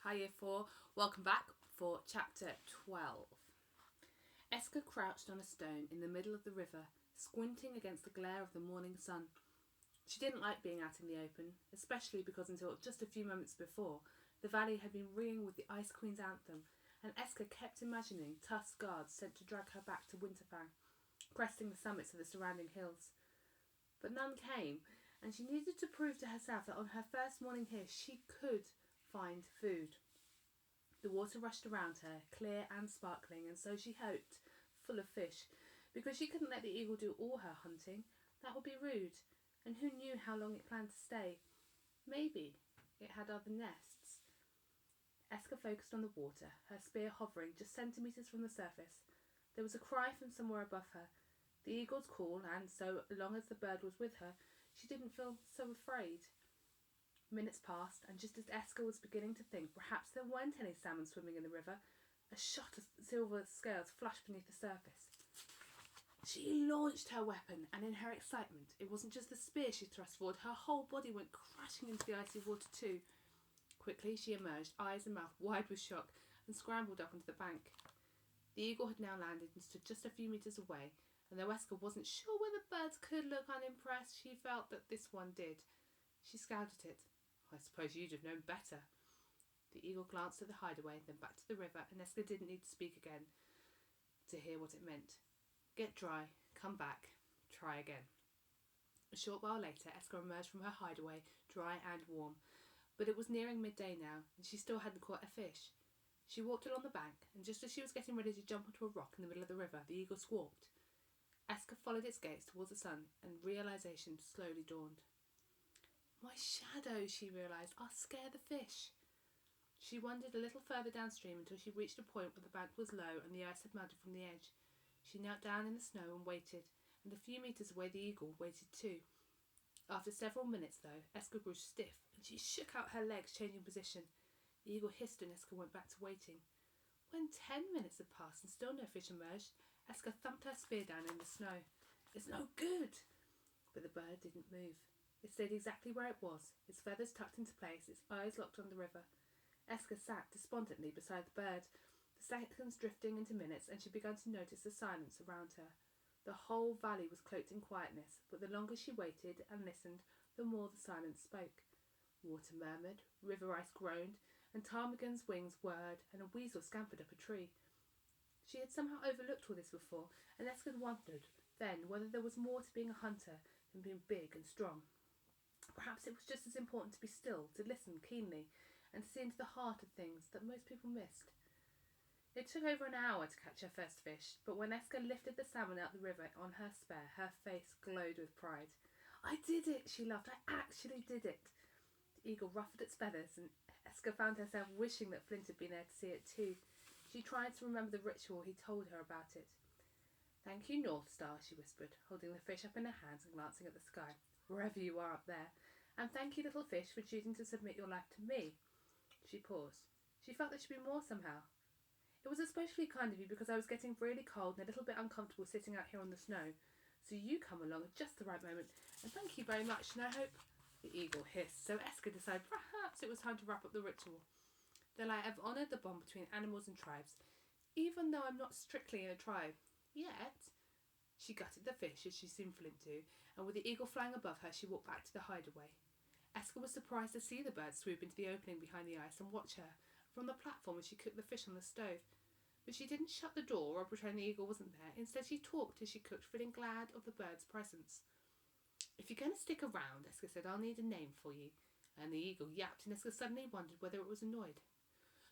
Hi Year 4, welcome back for Chapter 12. Eska crouched on a stone in the middle of the river, squinting against the glare of the morning sun. She didn't like being out in the open, especially because until just a few moments before, the valley had been ringing with the Ice Queen's anthem, and Eska kept imagining Tusk's guards sent to drag her back to Winterfang, cresting the summits of the surrounding hills. But none came, and she needed to prove to herself that on her first morning here she could find food. The water rushed around her, clear and sparkling, and so she hoped, full of fish, because she couldn't let the eagle do all her hunting. That would be rude, and who knew how long it planned to stay? Maybe it had other nests. Eska focused on the water, her spear hovering just centimetres from the surface. There was a cry from somewhere above her. The eagle's call, and so long as the bird was with her, she didn't feel so afraid. Minutes passed, and just as Eska was beginning to think perhaps there weren't any salmon swimming in the river, a shot of silver scales flashed beneath the surface. She launched her weapon, and in her excitement, it wasn't just the spear she thrust forward, her whole body went crashing into the icy water too. Quickly she emerged, eyes and mouth wide with shock, and scrambled up onto the bank. The eagle had now landed and stood just a few metres away, and though Eska wasn't sure whether birds could look unimpressed, she felt that this one did. She scowled at it. I suppose you'd have known better. The eagle glanced at the hideaway, then back to the river, and Eska didn't need to speak again to hear what it meant. Get dry, come back, try again. A short while later, Eska emerged from her hideaway, dry and warm, but it was nearing midday now, and she still hadn't caught a fish. She walked along the bank, and just as she was getting ready to jump onto a rock in the middle of the river, the eagle squawked. Eska followed its gaze towards the sun, and realisation slowly dawned. My shadow, she realised, I'll scare the fish. She wandered a little further downstream until she reached a point where the bank was low and the ice had melted from the edge. She knelt down in the snow and waited, and a few metres away the eagle waited too. After several minutes, though, Eska grew stiff, and she shook out her legs, changing position. The eagle hissed and Eska went back to waiting. When 10 minutes had passed and still no fish emerged, Eska thumped her spear down in the snow. It's no good! But the bird didn't move. It stayed exactly where it was, its feathers tucked into place, its eyes locked on the river. Eska sat despondently beside the bird, the seconds drifting into minutes, and she began to notice the silence around her. The whole valley was cloaked in quietness, but the longer she waited and listened, the more the silence spoke. Water murmured, river ice groaned, and ptarmigan's wings whirred, and a weasel scampered up a tree. She had somehow overlooked all this before, and Eska wondered then whether there was more to being a hunter than being big and strong. Perhaps it was just as important to be still, to listen keenly, and to see into the heart of things that most people missed. It took over an hour to catch her first fish, but when Eska lifted the salmon out the river on her spear, her face glowed with pride. I did it, she laughed. I actually did it. The eagle ruffled its feathers, and Eska found herself wishing that Flint had been there to see it too. She tried to remember the ritual he told her about it. Thank you, North Star, she whispered, holding the fish up in her hands and glancing at the sky. Wherever you are up there. And thank you, little fish, for choosing to submit your life to me. She paused. She felt there should be more somehow. It was especially kind of you because I was getting really cold and a little bit uncomfortable sitting out here on the snow. So you come along at just the right moment, and thank you very much, and I hope... The eagle hissed, so Eska decided perhaps it was time to wrap up the ritual. That I have honoured the bond between animals and tribes, even though I'm not strictly in a tribe. Yet... She gutted the fish, as she seen Flint do, and with the eagle flying above her, she walked back to the hideaway. Eska was surprised to see the bird swoop into the opening behind the ice and watch her from the platform as she cooked the fish on the stove. But she didn't shut the door or pretend the eagle wasn't there. Instead, she talked as she cooked, feeling glad of the bird's presence. If you're going to stick around, Eska said, I'll need a name for you. And the eagle yapped, and Eska suddenly wondered whether it was annoyed.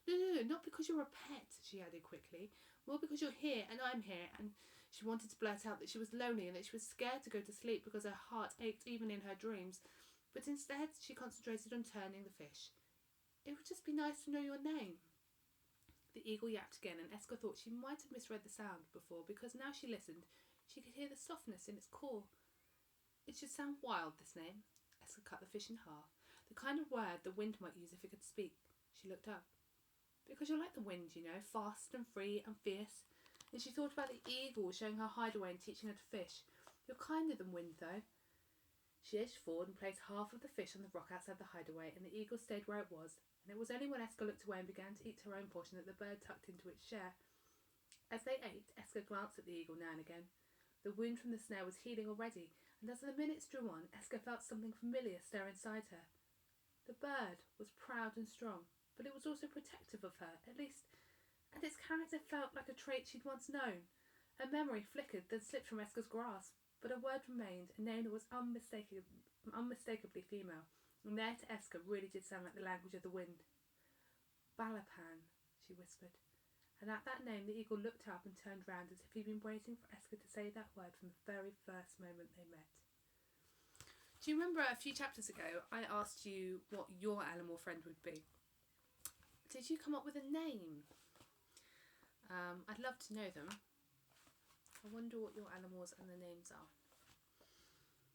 No, not because you're a pet, she added quickly. More because you're here and I'm here. And she wanted to blurt out that she was lonely and that she was scared to go to sleep because her heart ached even in her dreams. But instead, she concentrated on turning the fish. It would just be nice to know your name. The eagle yapped again, and Eska thought she might have misread the sound before, because now she listened, she could hear the softness in its call. It should sound wild, this name. Eska cut the fish in half, the kind of word the wind might use if it could speak. She looked up. Because you're like the wind, you know, fast and free and fierce. And she thought about the eagle showing her hideaway and teaching her to fish. You're kinder than wind, though. She edged forward and placed half of the fish on the rock outside the hideaway, and the eagle stayed where it was, and it was only when Eska looked away and began to eat her own portion that the bird tucked into its share. As they ate, Eska glanced at the eagle now and again. The wound from the snare was healing already, and as the minutes drew on, Eska felt something familiar stir inside her. The bird was proud and strong, but it was also protective of her, at least, and its character felt like a trait she'd once known. A memory flickered, then slipped from Eska's grasp, but a word remained, a name that was unmistakably female, and there to Eska really did sound like the language of the wind. Balapan, she whispered, and at that name the eagle looked up and turned round as if he'd been waiting for Eska to say that word from the very first moment they met. Do you remember a few chapters ago I asked you what your animal friend would be? Did you come up with a name? I'd love to know them. I wonder what your animals and the names are.